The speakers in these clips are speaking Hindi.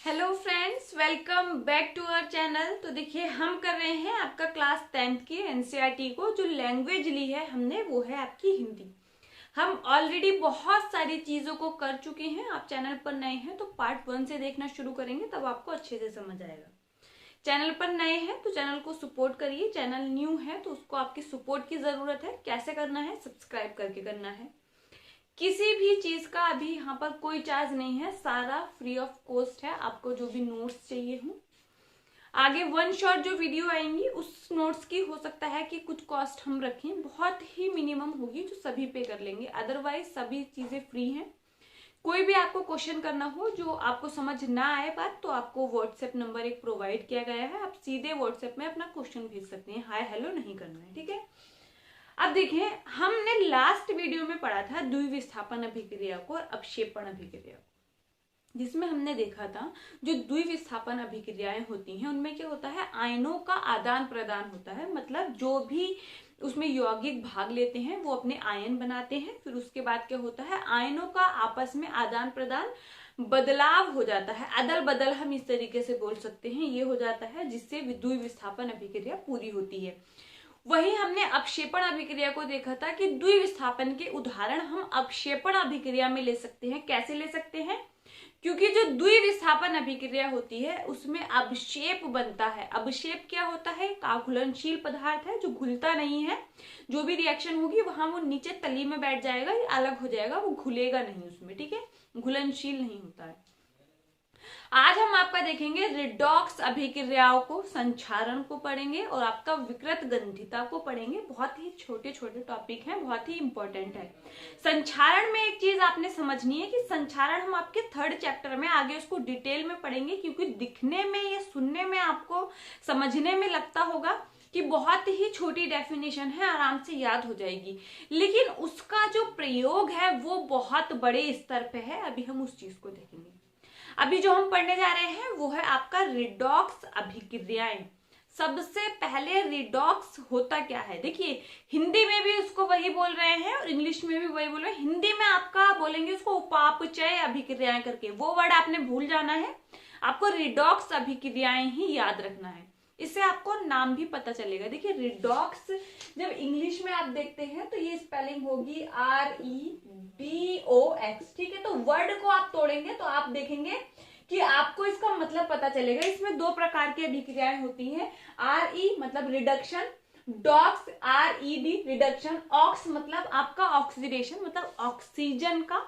Hello friends, welcome back to our channel. तो देखिए, हम कर रहे हैं आपका क्लास 10th की एनसीईआरटी को। जो लैंग्वेज ली है हमने वो है आपकी हिंदी। हम ऑलरेडी बहुत सारी चीजों को कर चुके हैं। आप चैनल पर नए हैं तो पार्ट 1 से देखना शुरू करेंगे, तब आपको अच्छे से समझ आएगा। चैनल पर नए हैं तो चैनल को सपोर्ट करिए, चैनल न्यू है तो उसको आपकी सपोर्ट की जरूरत है। कैसे करना है? सब्सक्राइब करके करना है। किसी भी चीज का अभी यहाँ पर कोई चार्ज नहीं है, सारा फ्री ऑफ कॉस्ट है। आपको जो भी नोट्स चाहिए हो, आगे वन शॉट जो वीडियो आएंगी उस नोट्स की हो सकता है कि कुछ कॉस्ट हम रखें, बहुत ही मिनिमम होगी जो सभी पे कर लेंगे, अदरवाइज सभी चीजें फ्री हैं। कोई भी आपको क्वेश्चन करना हो जो आपको समझ ना आए बात, तो आपको व्हाट्सएप नंबर एक प्रोवाइड किया गया है। आप सीधे व्हाट्सएप में अपना क्वेश्चन भेज सकते हैं, हाय हेलो नहीं करना है, ठीक है। अब देखिए, हमने लास्ट वीडियो में पढ़ा था द्विविस्थापन अभिक्रिया को और अपक्षेपण अभिक्रिया को, जिसमें हमने देखा था जो द्विविस्थापन अभिक्रियाएं होती हैं उनमें क्या होता है, आयनों का आदान प्रदान होता है। मतलब जो भी उसमें यौगिक भाग लेते हैं वो अपने आयन बनाते हैं, फिर उसके बाद क्या होता है, आयनों का आपस में आदान प्रदान बदलाव हो जाता है, अदल बदल हम इस तरीके से बोल सकते हैं, ये हो जाता है जिससे द्विविस्थापन अभिक्रिया पूरी होती है। वही हमने अपक्षेपण अभिक्रिया को देखा था कि द्विविस्थापन के उदाहरण हम अपक्षेपण अभिक्रिया में ले सकते हैं। कैसे ले सकते हैं? क्योंकि जो द्विविस्थापन अभिक्रिया होती है उसमें अवक्षेप बनता है। अवक्षेप क्या होता है? घुलनशील पदार्थ है जो घुलता नहीं है। जो भी रिएक्शन होगी वहां वो नीचे तली में बैठ जाएगा, ये अलग हो जाएगा, वो घुलेगा नहीं उसमें, ठीक है, घुलनशील नहीं होता है। आज हम आपका देखेंगे रिडॉक्स अभिक्रियाओं को, संक्षारण को पढ़ेंगे और आपका विकृत गंधिता को पढ़ेंगे। बहुत ही छोटे छोटे टॉपिक हैं, बहुत ही इंपॉर्टेंट है। संक्षारण में एक चीज आपने समझनी है कि संक्षारण हम आपके 3rd चैप्टर में आगे उसको डिटेल में पढ़ेंगे, क्योंकि दिखने में या सुनने में आपको समझने में लगता होगा कि बहुत ही छोटी डेफिनेशन है, आराम से याद हो जाएगी, लेकिन उसका जो प्रयोग है वो बहुत बड़े स्तर पे है। अभी हम उस चीज को देखेंगे। अभी जो हम पढ़ने जा रहे हैं वो है आपका रिडॉक्स अभिक्रियाएं। सबसे पहले रिडॉक्स होता क्या है? देखिए, हिंदी में भी उसको वही बोल रहे हैं और इंग्लिश में भी वही बोल रहे हैं। हिंदी में आपका बोलेंगे उसको उपापचय अभिक्रियाएं करके, वो वर्ड आपने भूल जाना है। आपको रिडॉक्स अभिक्रियाएं ही याद रखना है, इससे आपको नाम भी पता चलेगा। देखिए, रिडॉक्स जब इंग्लिश में आप देखते हैं तो ये स्पेलिंग होगी REDOX, ठीक है। तो वर्ड को आप तोड़ेंगे तो आप देखेंगे कि आपको इसका मतलब पता चलेगा। इसमें 2 प्रकार की अभिक्रियाएं होती हैं। RE मतलब रिडक्शन, डॉक्स RED रिडक्शन, ऑक्स मतलब आपका ऑक्सीडेशन, मतलब ऑक्सीजन का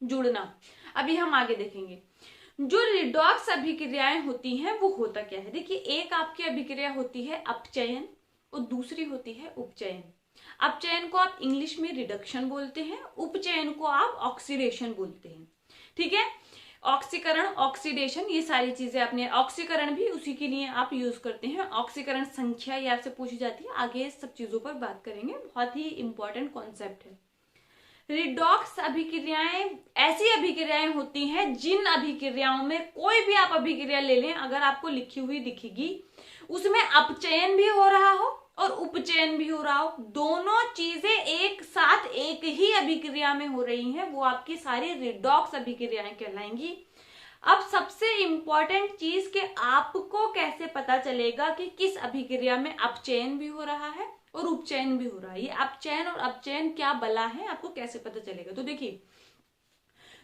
जुड़ना। अभी हम आगे देखेंगे जो रिडॉक्स अभिक्रियाएं होती हैं वो होता क्या है। देखिए, एक आपकी अभिक्रिया होती है अपचयन और दूसरी होती है उपचयन। अपचयन को आप इंग्लिश में रिडक्शन बोलते हैं, उपचयन को आप ऑक्सीडेशन बोलते हैं, ठीक है। ऑक्सीकरण, ऑक्सीडेशन, ये सारी चीजें आपने, ऑक्सीकरण भी उसी के लिए आप यूज करते हैं। ऑक्सीकरण संख्या ये आपसे पूछी जाती है, आगे सब चीजों पर बात करेंगे, बहुत ही इंपॉर्टेंट कॉन्सेप्ट है। रिडॉक्स अभिक्रियाएं ऐसी अभिक्रियाएं होती हैं जिन अभिक्रियाओं में कोई भी आप अभिक्रिया ले लें, अगर आपको लिखी हुई दिखेगी उसमें अपचयन भी हो रहा हो और उपचयन भी हो रहा हो, दोनों चीजें एक साथ एक ही अभिक्रिया में हो रही हैं, वो आपकी सारी रिडॉक्स अभिक्रियाएं कहलाएंगी। अब सबसे इंपॉर्टेंट चीज कि आपको कैसे पता चलेगा कि किस अभिक्रिया में अपचयन भी हो रहा है और उपचयन भी हो रहा है। ये अपचयन और अपचयन क्या बला है, आपको कैसे पता चलेगा? तो देखिए,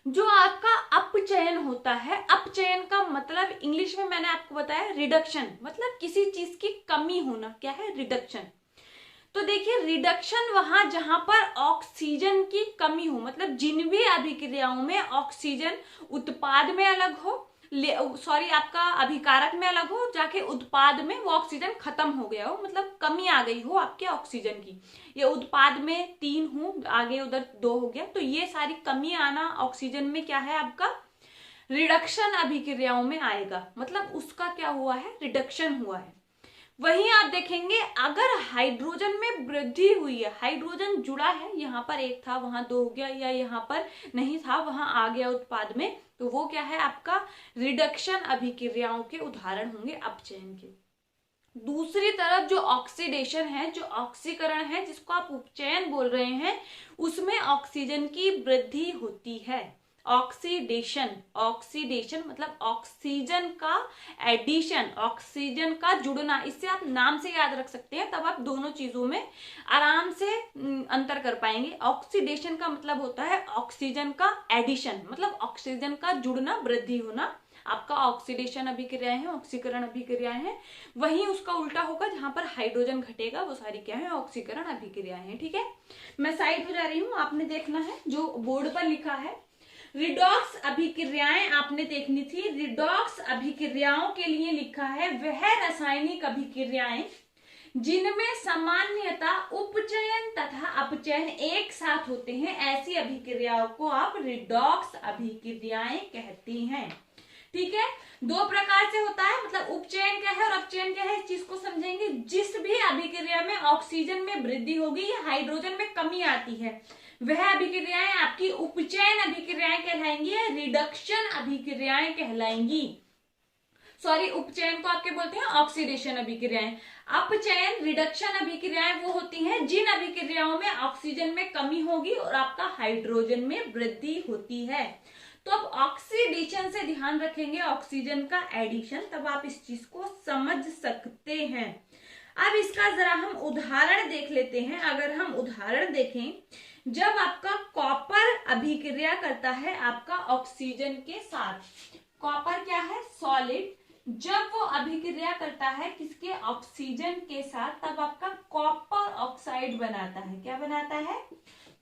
जो आपका अपचयन होता है, अपचयन का मतलब इंग्लिश में मैंने आपको बताया रिडक्शन, मतलब किसी चीज की कमी होना, क्या है? रिडक्शन। तो देखिए, रिडक्शन वहां जहां पर ऑक्सीजन की कमी हो, मतलब जिन भी अभिक्रियाओं में ऑक्सीजन उत्पाद में अलग हो, आपका अभिकारक में अलग हो, जाके उत्पाद में वो ऑक्सीजन खत्म हो गया हो, मतलब कमी आ गई हो आपके ऑक्सीजन की। ये उत्पाद में 3 हो, आगे उधर 2 हो गया, तो ये सारी कमी आना ऑक्सीजन में क्या है आपका? रिडक्शन अभिक्रियाओं में आएगा, मतलब उसका क्या हुआ है? रिडक्शन हुआ है। वहीं आप देखेंगे अगर हाइड्रोजन में वृद्धि हुई है, हाइड्रोजन जुड़ा है, यहाँ पर 1 था वहां 2 हो गया, या यहाँ पर नहीं था वहां आ गया उत्पाद में, तो वो क्या है आपका? रिडक्शन अभिक्रियाओं के उदाहरण होंगे अपचयन के। दूसरी तरफ जो ऑक्सीडेशन है, जो ऑक्सीकरण है, जिसको आप उपचयन बोल रहे हैं, उसमें ऑक्सीजन की वृद्धि होती है। ऑक्सीडेशन, ऑक्सीडेशन मतलब ऑक्सीजन का एडिशन, ऑक्सीजन का जुड़ना। इससे आप नाम से याद रख सकते हैं, तब आप दोनों चीजों में आराम से अंतर कर पाएंगे। ऑक्सीडेशन का मतलब होता है ऑक्सीजन का एडिशन, मतलब ऑक्सीजन का जुड़ना, वृद्धि होना। आपका ऑक्सीडेशन अभिक्रियाएं हैं, ऑक्सीकरण अभिक्रियाएं हैं। वहीं उसका उल्टा होगा, जहां पर हाइड्रोजन घटेगा वो सारी क्या है, ऑक्सीकरण अभिक्रियाएं हैं। ठीक है, मैं साइड हो जा रही हूँ, आपने देखना है जो बोर्ड पर लिखा है। रिडॉक्स अभिक्रियाएं आपने देखनी थी। रिडॉक्स अभिक्रियाओं के लिए लिखा है वह रासायनिक अभिक्रियाएं जिनमें सामान्यतः उपचयन तथा अपचयन एक साथ होते हैं, ऐसी अभिक्रियाओं को आप रिडॉक्स अभिक्रियाएं कहती हैं। ठीक है, दो प्रकार से होता है, मतलब उपचयन क्या है और अपचयन क्या है, इस चीज को समझेंगे। जिस भी अभिक्रिया में ऑक्सीजन में वृद्धि होगी या हाइड्रोजन में कमी आती है, वह अभिक्रियाएं आपकी उपचयन अभिक्रियाएं कहलाएंगी या रिडक्शन अभिक्रियाएं कहलाएंगी। सॉरी, उपचयन को आपके बोलते हैं ऑक्सीडेशन अभिक्रियाएं। अपचयन, रिडक्शन अभिक्रियाएं वो होती हैं जिन अभिक्रियाओं में ऑक्सीजन में कमी होगी और आपका हाइड्रोजन में वृद्धि होती है। तो अब ऑक्सीडेशन से ध्यान रखेंगे ऑक्सीजन का एडिशन, तब आप इस चीज को समझ सकते हैं। अब इसका जरा हम उदाहरण देख लेते हैं। अगर हम उदाहरण देखें, जब आपका कॉपर अभिक्रिया करता है आपका ऑक्सीजन के साथ, कॉपर क्या है, सॉलिड, जब वो अभिक्रिया करता है किसके, ऑक्सीजन के साथ, तब आपका कॉपर ऑक्साइड बनाता है। क्या बनाता है,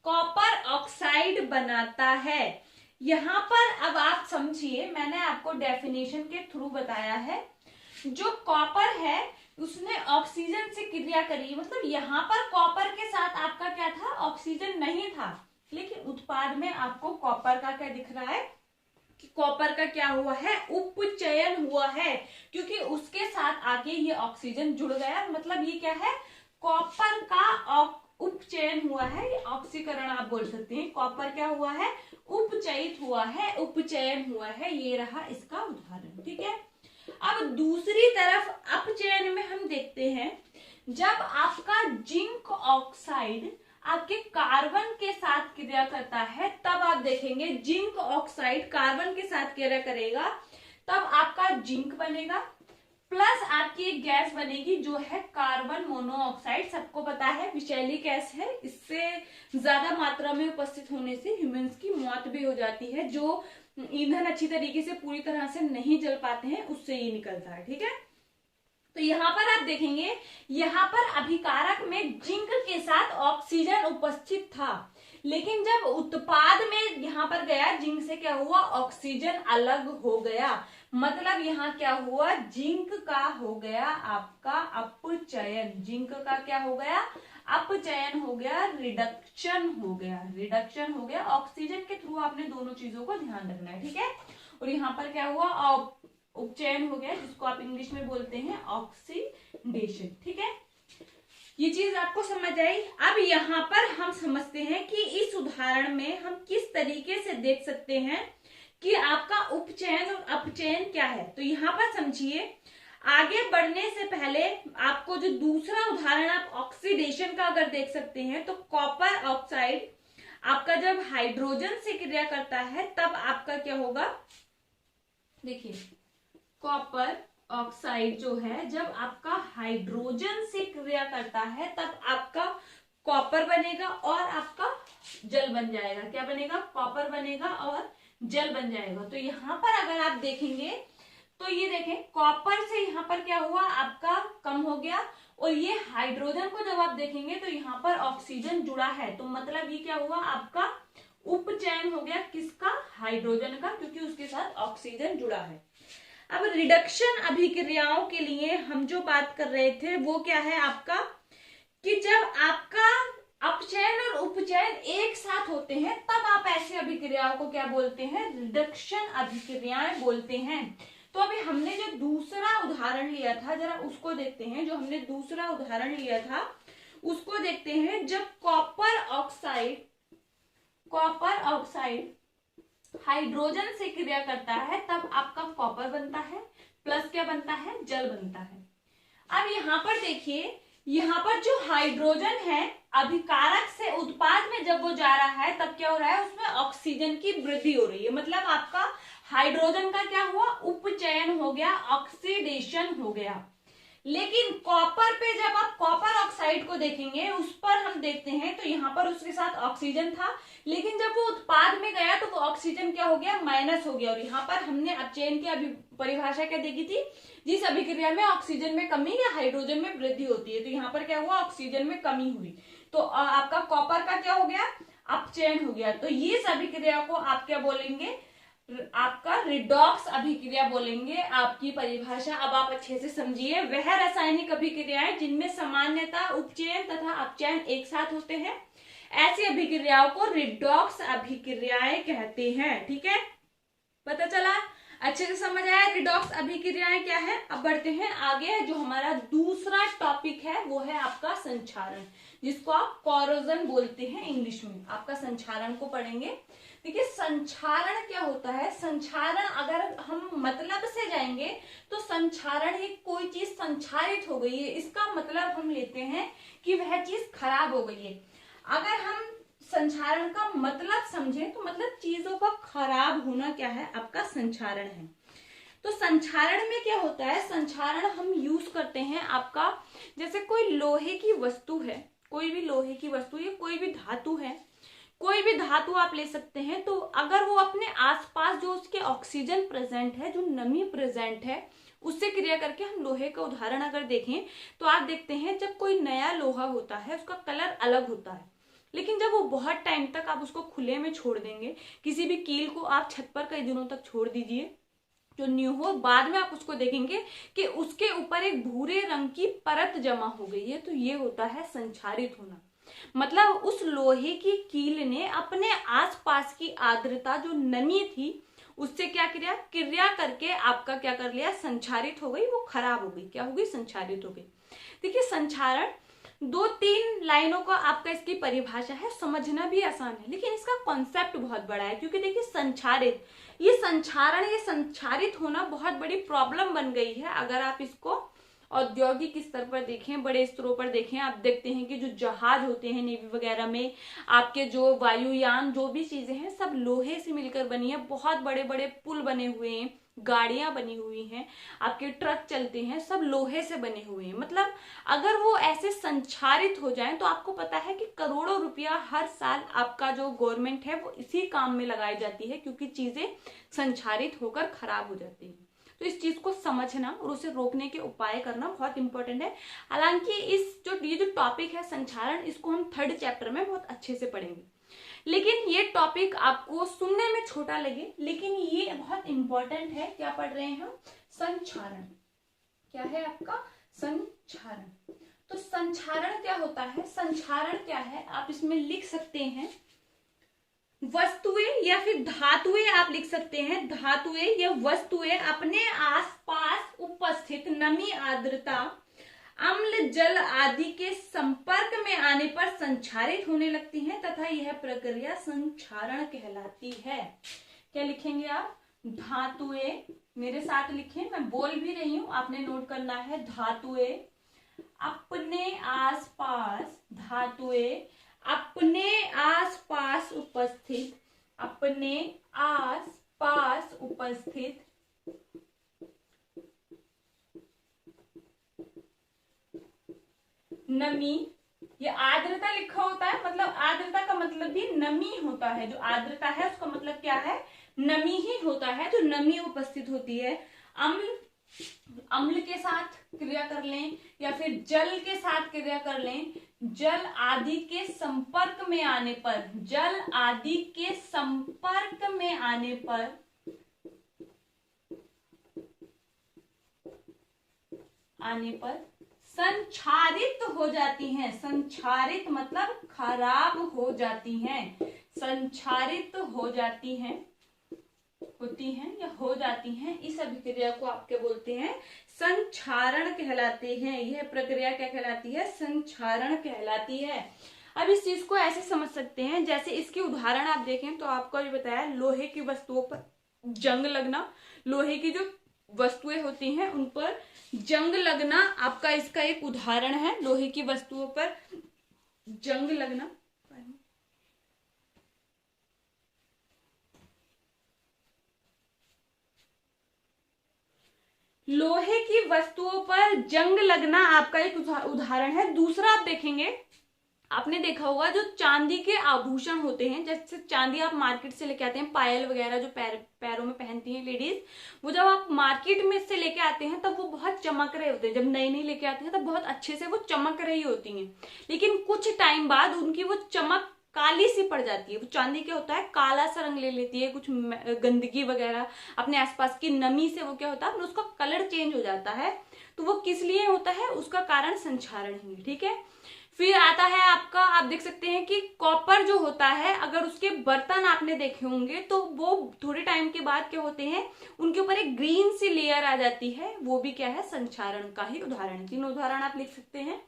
कॉपर ऑक्साइड बनाता है। यहां पर अब आप समझिए, मैंने आपको डेफिनेशन के थ्रू बताया है, जो कॉपर है उसने ऑक्सीजन से क्रिया करी, मतलब यहां पर कॉपर के साथ आपका क्या था, ऑक्सीजन नहीं था, लेकिन उत्पाद में आपको कॉपर का क्या दिख रहा है कि कॉपर का क्या हुआ है, उपचयन हुआ है, क्योंकि उसके साथ आके ये ऑक्सीजन जुड़ गया। मतलब ये क्या है, कॉपर का उपचयन हुआ है, ये ऑक्सीकरण आप बोल सकते हैं। कॉपर क्या हुआ है, उपचयित हुआ है, उपचयन हुआ है। ये रहा इसका उदाहरण। ठीक है, अब दूसरी तरफ अपचयन में हम देखते हैं, जब आपका जिंक ऑक्साइड आपके कार्बन के साथ क्रिया करता है, तब आप देखेंगे जिंक ऑक्साइड कार्बन के साथ क्रिया करेगा, तब आपका जिंक बनेगा, प्लस आपकी एक गैस बनेगी जो है कार्बन मोनोऑक्साइड। सबको पता है विषैली गैस है, इससे ज्यादा मात्रा में उपस्थित होने से ह्यूमंस की मौत भी हो जाती है। जो ईंधन अच्छी तरीके से पूरी तरह से नहीं जल पाते हैं उससे ये निकलता है। ठीक है, तो यहाँ पर आप देखेंगे, यहाँ पर अभिकारक में जिंक के साथ ऑक्सीजन उपस्थित था, लेकिन जब उत्पाद में यहाँ पर गया जिंक से क्या हुआ, ऑक्सीजन अलग हो गया। मतलब यहाँ क्या हुआ, जिंक का हो गया आपका अपचयन, जिंक का क्या हो गया, अपचयन हो गया, रिडक्शन हो गया, रिडक्शन हो गया। ऑक्सीजन के थ्रू आपने दोनों चीजों को ध्यान रखना है। ठीक है, और यहाँ पर क्या हुआ, उपचयन हो गया, जिसको आप इंग्लिश में बोलते हैं ऑक्सीडेशन। ठीक है, ये चीज आपको समझ आई। अब यहाँ पर हम समझते हैं कि इस उदाहरण में हम किस तरीके से देख सकते हैं कि आपका उपचयन और अपचयन क्या है। तो यहाँ पर समझिए, आगे बढ़ने से पहले आपको जो दूसरा उदाहरण आप ऑक्सीडेशन का अगर देख सकते हैं, तो कॉपर ऑक्साइड आपका जब हाइड्रोजन से क्रिया करता है तब आपका क्या होगा, देखिए कॉपर ऑक्साइड जो है जब आपका हाइड्रोजन से क्रिया करता है तब आपका कॉपर बनेगा और आपका जल बन जाएगा। क्या बनेगा, कॉपर बनेगा और जल बन जाएगा। तो यहाँ पर अगर आप देखेंगे तो ये देखें, कॉपर से यहाँ पर क्या हुआ, आपका कम हो गया, और ये हाइड्रोजन को जब आप देखेंगे तो यहाँ पर ऑक्सीजन जुड़ा है, तो मतलब ये क्या हुआ, आपका उपचयन हो गया, किसका, हाइड्रोजन का, क्योंकि उसके साथ ऑक्सीजन जुड़ा है। अब रिडक्शन अभिक्रियाओं के लिए हम जो बात कर रहे थे वो क्या है आपका, कि जब आपका अपचयन और उपचयन एक साथ होते हैं तब आप ऐसी अभिक्रियाओं को क्या बोलते हैं, रिडक्शन अभिक्रियाएं बोलते हैं। तो अभी हमने जो दूसरा उदाहरण लिया था, जरा उसको देखते हैं। जो हमने दूसरा उदाहरण लिया था उसको देखते हैं। जब कॉपर ऑक्साइड हाइड्रोजन से क्रिया करता है तब आपका कॉपर बनता है, प्लस क्या बनता है, जल बनता है। अब यहाँ पर देखिए, यहाँ पर जो हाइड्रोजन है अभिकारक से उत्पाद में जब वो जा रहा है तब क्या हो रहा है, उसमें ऑक्सीजन की वृद्धि हो रही है। मतलब आपका हाइड्रोजन का क्या हुआ, उपचयन हो गया, ऑक्सीडेशन हो गया। लेकिन कॉपर पे जब आप कॉपर ऑक्साइड को देखेंगे, उस पर हम देखते हैं तो यहाँ पर उसके साथ ऑक्सीजन था, लेकिन जब वो उत्पाद में गया तो वो ऑक्सीजन क्या हो गया, माइनस हो गया। और यहाँ पर हमने अपचयन की परिभाषा क्या देखी थी, जिस अभिक्रिया में ऑक्सीजन में कमी या हाइड्रोजन में वृद्धि होती है। तो यहाँ पर क्या हुआ, ऑक्सीजन में कमी हुई, तो आपका कॉपर का क्या हो गया, अपचयन हो गया। तो ये अभिक्रिया को आप क्या बोलेंगे, आपका रिडॉक्स अभिक्रिया बोलेंगे। आपकी परिभाषा अब आप अच्छे से समझिए। वह रासायनिक अभिक्रियाएं जिनमें सामान्यतः उपचयन तथा अपचयन एक साथ होते हैं, ऐसी अभिक्रियाओं को रिडॉक्स अभिक्रियाएं कहते हैं। ठीक है, पता चला, अच्छे से समझ आया रिडॉक्स अभिक्रियाएं क्या है। अब बढ़ते हैं आगे। जो हमारा दूसरा टॉपिक है वो है आपका संक्षारण, जिसको आप कोरोजन बोलते हैं इंग्लिश में। आपका संक्षारण को पढ़ेंगे। देखिए संक्षारण क्या होता है। संक्षारण अगर हम मतलब से जाएंगे तो संक्षारण ही कोई चीज संक्षारित हो गई है, इसका मतलब हम लेते हैं कि वह चीज खराब हो गई है। अगर हम संक्षारण का मतलब समझें तो मतलब चीजों का खराब होना क्या है, आपका संक्षारण है। तो संक्षारण में क्या होता है, संक्षारण हम यूज करते हैं आपका, जैसे कोई लोहे की वस्तु है, कोई भी लोहे की वस्तु या कोई भी धातु है, कोई भी धातु आप ले सकते हैं। तो अगर वो अपने आसपास जो उसके ऑक्सीजन प्रेजेंट है, जो नमी प्रेजेंट है, उससे क्रिया करके हम लोहे का उदाहरण अगर देखें तो आप देखते हैं जब कोई नया लोहा होता है उसका कलर अलग होता है, लेकिन जब वो बहुत टाइम तक आप उसको खुले में छोड़ देंगे, किसी भी कील को आप छत पर कई दिनों तक छोड़ दीजिए जो न्यू हो, बाद में आप उसको देखेंगे कि उसके ऊपर एक भूरे रंग की परत जमा हो गई है। तो ये होता है संक्षारित होना। मतलब उस लोहे की कील ने अपने आसपास की आर्द्रता जो नमी थी उससे क्या क्रिया करके आपका क्या कर लिया, संक्षारित हो गई, वो खराब हो गई। क्या हो गई, संक्षारित हो गई। देखिए संक्षारण 2-3 लाइनों का आपका इसकी परिभाषा है, समझना भी आसान है, लेकिन इसका कॉन्सेप्ट बहुत बड़ा है। क्योंकि देखिए संक्षारित, ये संक्षारित होना बहुत बड़ी प्रॉब्लम बन गई है। अगर आप इसको औद्योगिक स्तर पर देखें, बड़े स्तरों पर देखें, आप देखते हैं कि जो जहाज होते हैं नेवी वगैरह में, आपके जो वायुयान, जो भी चीजें हैं सब लोहे से मिलकर बनी है। बहुत बड़े बड़े पुल बने हुए हैं, गाड़ियां बनी हुई हैं, आपके ट्रक चलते हैं, सब लोहे से बने हुए हैं। मतलब अगर वो ऐसे संक्षारित हो जाएं तो आपको पता है कि करोड़ों रुपया हर साल आपका जो गवर्नमेंट है वो इसी काम में लगाई जाती है, क्योंकि चीजें संक्षारित होकर खराब हो जाती हैं। तो इस चीज को समझना और उसे रोकने के उपाय करना बहुत इंपॉर्टेंट है। हालांकि ये जो टॉपिक है संक्षारण, इसको हम 3rd चैप्टर में बहुत अच्छे से पढ़ेंगे। लेकिन ये टॉपिक आपको सुनने में छोटा लगे, लेकिन ये बहुत इंपॉर्टेंट है। क्या पढ़ रहे हैं हम, संक्षारण। क्या है आपका, संक्षारण। तो संक्षारण क्या होता है, संक्षारण क्या है आप इसमें लिख सकते हैं वस्तुएं या फिर धातुएं आप लिख सकते हैं। धातुएं या वस्तुएं अपने आसपास उपस्थित नमी, आर्द्रता, अम्ल, जल आदि के संपर्क में आने पर संक्षारित होने लगती हैं तथा यह प्रक्रिया संक्षारण कहलाती है। क्या लिखेंगे आप, धातुएं, मेरे साथ लिखें, मैं बोल भी रही हूं, आपने नोट करना है। धातुएं अपने आसपास, धातुएं अपने आसपास उपस्थित, अपने आसपास उपस्थित नमी, ये आर्द्रता लिखा होता है, मतलब आर्द्रता का मतलब भी नमी होता है। जो आर्द्रता है उसका मतलब क्या है, नमी ही होता है, जो नमी उपस्थित होती है। अम्ल के साथ क्रिया कर लें या फिर जल के साथ क्रिया कर लें, जल आदि के संपर्क में आने पर, जल आदि के संपर्क में आने पर संक्षारित हो जाती हैं। संक्षारित मतलब खराब हो जाती हैं, संक्षारित हो जाती हैं, होती हैं या हो जाती हैं। इस अभिक्रिया को आप क्या बोलते हैं, संक्षारण कहलाते हैं। यह प्रक्रिया क्या कहलाती है, संक्षारण कहलाती है। अब इस चीज को ऐसे समझ सकते हैं, जैसे इसके उदाहरण आप देखें तो आपको भी बताया, लोहे की वस्तुओं पर जंग लगना, लोहे की जो वस्तुएं होती हैं उन पर जंग लगना आपका इसका एक उदाहरण है। लोहे की वस्तुओं पर जंग लगना, लोहे की वस्तुओं पर जंग लगना आपका एक उदाहरण है। दूसरा आप देखेंगे, आपने देखा होगा जो चांदी के आभूषण होते हैं, जैसे चांदी आप मार्केट से लेके आते हैं, पायल वगैरह जो पैरों में पहनती हैं लेडीज, वो जब आप मार्केट में से लेके आते हैं तब वो बहुत चमक रहे होते हैं। जब नई नई लेके आते हैं तब बहुत अच्छे से वो चमक रही होती हैं, लेकिन कुछ टाइम बाद उनकी वो चमक काली सी पड़ जाती है। वो चांदी क्या होता है, काला सा रंग ले लेती है, कुछ गंदगी वगैरह अपने आसपास की नमी से वो क्या होता है, उसका कलर चेंज हो जाता है। तो वो किस लिए होता है, उसका कारण संक्षारण ही है। ठीक है, फिर आता है आपका, आप देख सकते हैं कि कॉपर जो होता है, अगर उसके बर्तन आपने देखे होंगे तो वो थोड़े टाइम के बाद क्या होते हैं, उनके ऊपर एक ग्रीन सी लेयर आ जाती है, वो भी क्या है, संक्षारण का ही उदाहरण। 3 उदाहरण आप लिख सकते हैं।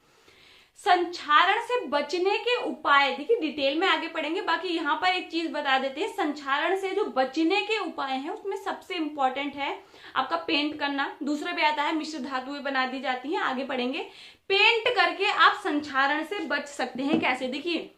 संक्षारण से बचने के उपाय, देखिए डिटेल में आगे पढ़ेंगे, बाकी यहाँ पर एक चीज बता देते हैं, संक्षारण से जो बचने के उपाय हैं उसमें सबसे इंपॉर्टेंट है आपका पेंट करना। दूसरे पे आता है मिश्र धातुएं बना दी जाती हैं, आगे पढ़ेंगे। पेंट करके आप संक्षारण से बच सकते हैं। कैसे, देखिए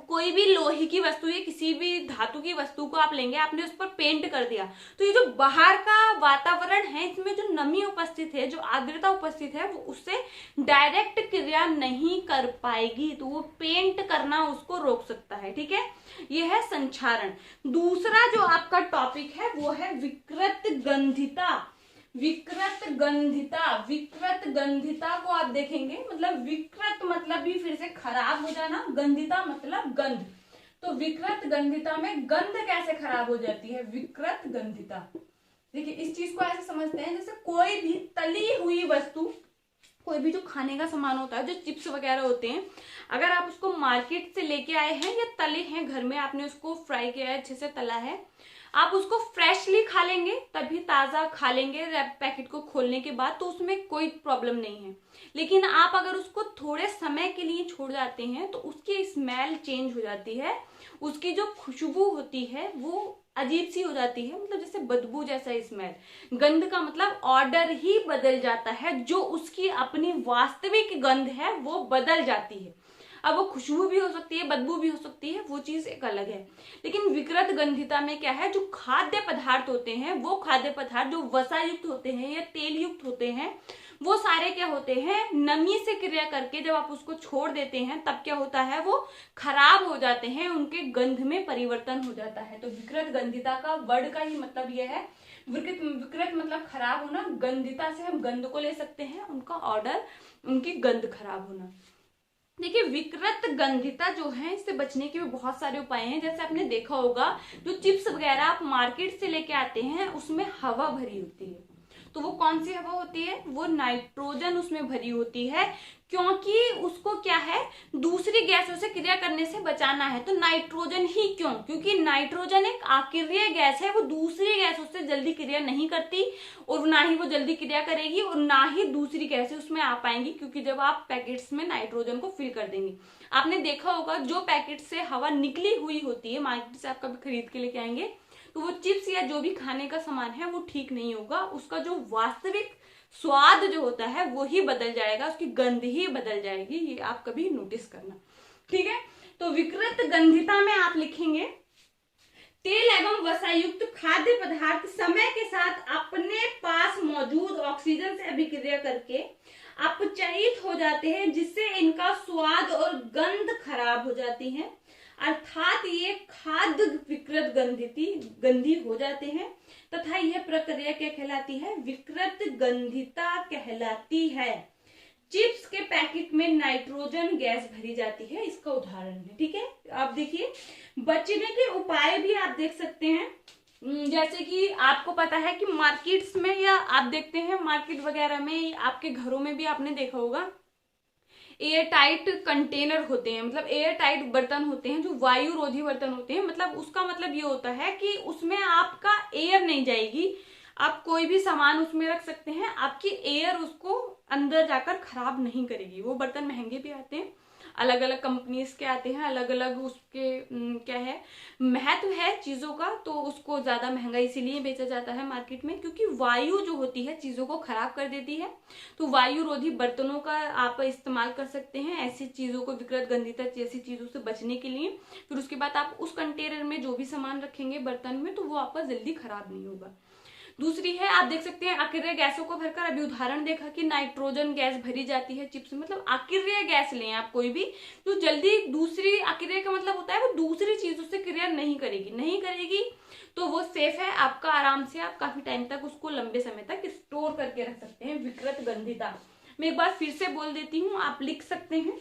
कोई भी लोहे की वस्तु या किसी भी धातु की वस्तु को आप लेंगे, आपने उस पर पेंट कर दिया, तो ये जो बाहर का वातावरण है, इसमें जो नमी उपस्थित है, जो आर्द्रता उपस्थित है, वो उससे डायरेक्ट क्रिया नहीं कर पाएगी, तो वो पेंट करना उसको रोक सकता है। ठीक है, ये है संक्षारण। दूसरा जो आपका टॉपिक है वो है विकृत गंधिता। विकृत गंधिता, विकृत गंधिता को आप देखेंगे, मतलब विकृत मतलब भी फिर से खराब हो जाना, गंधिता मतलब गंध। तो विकृत गंधिता में गंध कैसे खराब हो जाती है, विकृत गंधिता। देखिए इस चीज को ऐसे समझते हैं, जैसे कोई भी तली हुई वस्तु, कोई भी जो खाने का सामान होता है, जो चिप्स वगैरह होते हैं, अगर आप उसको मार्केट से लेके आए हैं या तले हैं घर में, आपने उसको फ्राई किया है, अच्छे से तला है, आप उसको फ्रेशली खा लेंगे, तभी ताजा खा लेंगे पैकेट को खोलने के बाद, तो उसमें कोई प्रॉब्लम नहीं है। लेकिन आप अगर उसको थोड़े समय के लिए छोड़ जाते हैं तो उसकी स्मेल चेंज हो जाती है, उसकी जो खुशबू होती है वो अजीब सी हो जाती है, मतलब जैसे बदबू जैसा स्मेल। गंध का मतलब ऑर्डर ही बदल जाता है, जो उसकी अपनी वास्तविक गंध है वो बदल जाती है। अब वो खुशबू भी हो सकती है, बदबू भी हो सकती है, वो चीज एक अलग है। लेकिन विकृत गंधिता में क्या है, जो खाद्य पदार्थ होते हैं, वो खाद्य पदार्थ जो वसा युक्त होते हैं या तेल युक्त होते हैं, वो सारे क्या होते हैं, नमी से क्रिया करके जब आप उसको छोड़ देते हैं तब क्या होता है, वो खराब हो जाते हैं, उनके गंध में परिवर्तन हो जाता है। तो विकृत गंधिता का वर्ड का ही मतलब यह है, विकृत मतलब खराब होना, गंधिता से हम गंध को ले सकते हैं, उनका ऑर्डर, उनकी गंध खराब होना। देखिए विकृत गंधिता जो है, इससे बचने के भी बहुत सारे उपाय हैं। जैसे आपने देखा होगा जो चिप्स वगैरह आप मार्केट से लेके आते हैं उसमें हवा भरी होती है, तो वो कौन सी हवा होती है, वो नाइट्रोजन उसमें भरी होती है, क्योंकि उसको क्या है, दूसरी गैसों से क्रिया करने से बचाना है। तो नाइट्रोजन ही क्यों, क्योंकि नाइट्रोजन एक आकिर्य गैस है, वो दूसरी गैसों से जल्दी क्रिया नहीं करती, और ना ही वो जल्दी क्रिया करेगी, और ना ही दूसरी गैसें उसमें आ पाएंगी, क्योंकि जब आप पैकेट्स में नाइट्रोजन को फिल कर देंगे, आपने देखा होगा जो पैकेट से हवा निकली हुई होती है, मार्केट से आप कभी खरीद के लेके आएंगे, तो वो चिप्स या जो भी खाने का सामान है वो ठीक नहीं होगा, उसका जो वास्तविक स्वाद जो होता है वो ही बदल जाएगा, उसकी गंध ही बदल जाएगी, ये आप कभी नोटिस करना। ठीक है, तो विकृत गंधिता में आप लिखेंगे, तेल एवं वसायुक्त खाद्य पदार्थ समय के साथ अपने पास मौजूद ऑक्सीजन से अभिक्रिया करके अपचयित हो जाते हैं, जिससे इनका स्वाद और गंध खराब हो जाती है, अर्थात ये खाद्य विकृत गंधी हो जाते हैं, तथा यह प्रक्रिया क्या कहलाती है, विकृत गंधिता कहलाती है। चिप्स के पैकेट में नाइट्रोजन गैस भरी जाती है, इसका उदाहरण है। ठीक है, आप देखिए बचने के उपाय भी आप देख सकते हैं, जैसे कि आपको पता है कि मार्केट्स में, या आप देखते हैं मार्केट वगैरह में, आपके घरों में भी आपने देखा होगा, एयर टाइट कंटेनर होते हैं, मतलब एयर टाइट बर्तन होते हैं, जो वायु रोधी बर्तन होते हैं। मतलब उसका मतलब ये होता है कि उसमें आपका एयर नहीं जाएगी, आप कोई भी सामान उसमें रख सकते हैं, आपकी एयर उसको अंदर जाकर खराब नहीं करेगी। वो बर्तन महंगे भी आते हैं, अलग अलग कंपनीज के आते हैं, अलग अलग उसके क्या है महत्व है चीजों का, तो उसको ज्यादा महंगा इसीलिए बेचा जाता है मार्केट में, क्योंकि वायु जो होती है चीजों को खराब कर देती है। तो वायु रोधी बर्तनों का आप इस्तेमाल कर सकते हैं ऐसी चीजों को, विकृत गंधिता जैसी चीजों से बचने के लिए। फिर उसके बाद आप उस कंटेनर में जो भी सामान रखेंगे बर्तन में, तो वो आपका जल्दी खराब नहीं होगा। दूसरी है, आप देख सकते हैं अक्रिय गैसों को भरकर, अभी उदाहरण देखा कि नाइट्रोजन गैस भरी जाती है चिप्स में, मतलब अक्रिय गैस लें आप कोई भी, तो जल्दी दूसरी, अक्रिय का मतलब होता है वो दूसरी चीजों से क्रिया नहीं करेगी, तो वो सेफ है आपका, आराम से आप काफी टाइम तक उसको, लंबे समय तक स्टोर करके रख सकते हैं। विकृत गंधिता मैं एक बार फिर से बोल देती हूँ, आप लिख सकते हैं।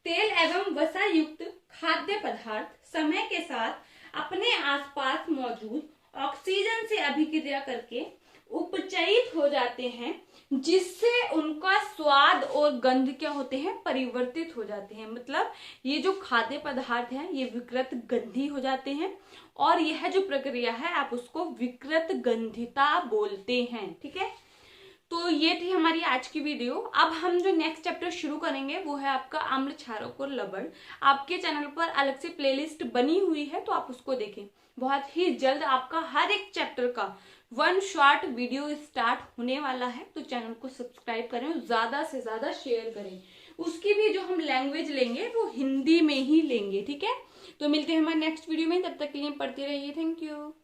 तेल एवं वसा युक्त खाद्य पदार्थ समय के साथ अपने आसपास मौजूद ऑक्सीजन से अभिक्रिया करके उपचयित हो जाते हैं, जिससे उनका स्वाद और गंध क्या होते हैं, परिवर्तित हो जाते हैं। मतलब ये जो खाद्य पदार्थ हैं ये विकृत गंधी हो जाते हैं, और यह जो प्रक्रिया है आप उसको विकृत गंधिता बोलते हैं। ठीक है, तो ये थी हमारी आज की वीडियो। अब हम जो नेक्स्ट चैप्टर शुरू करेंगे वो है आपका आम्ल क्षारक और लवण। आपके चैनल पर अलग से प्लेलिस्ट बनी हुई है, तो आप उसको देखें। बहुत ही जल्द आपका हर एक चैप्टर का 1 शॉर्ट वीडियो स्टार्ट होने वाला है, तो चैनल को सब्सक्राइब करें और ज्यादा से ज्यादा शेयर करें। उसकी भी जो हम लैंग्वेज लेंगे वो हिंदी में ही लेंगे। ठीक है, तो मिलते हैं हमारे नेक्स्ट वीडियो में, तब तक के लिए पढ़ते रहिए। Thank you.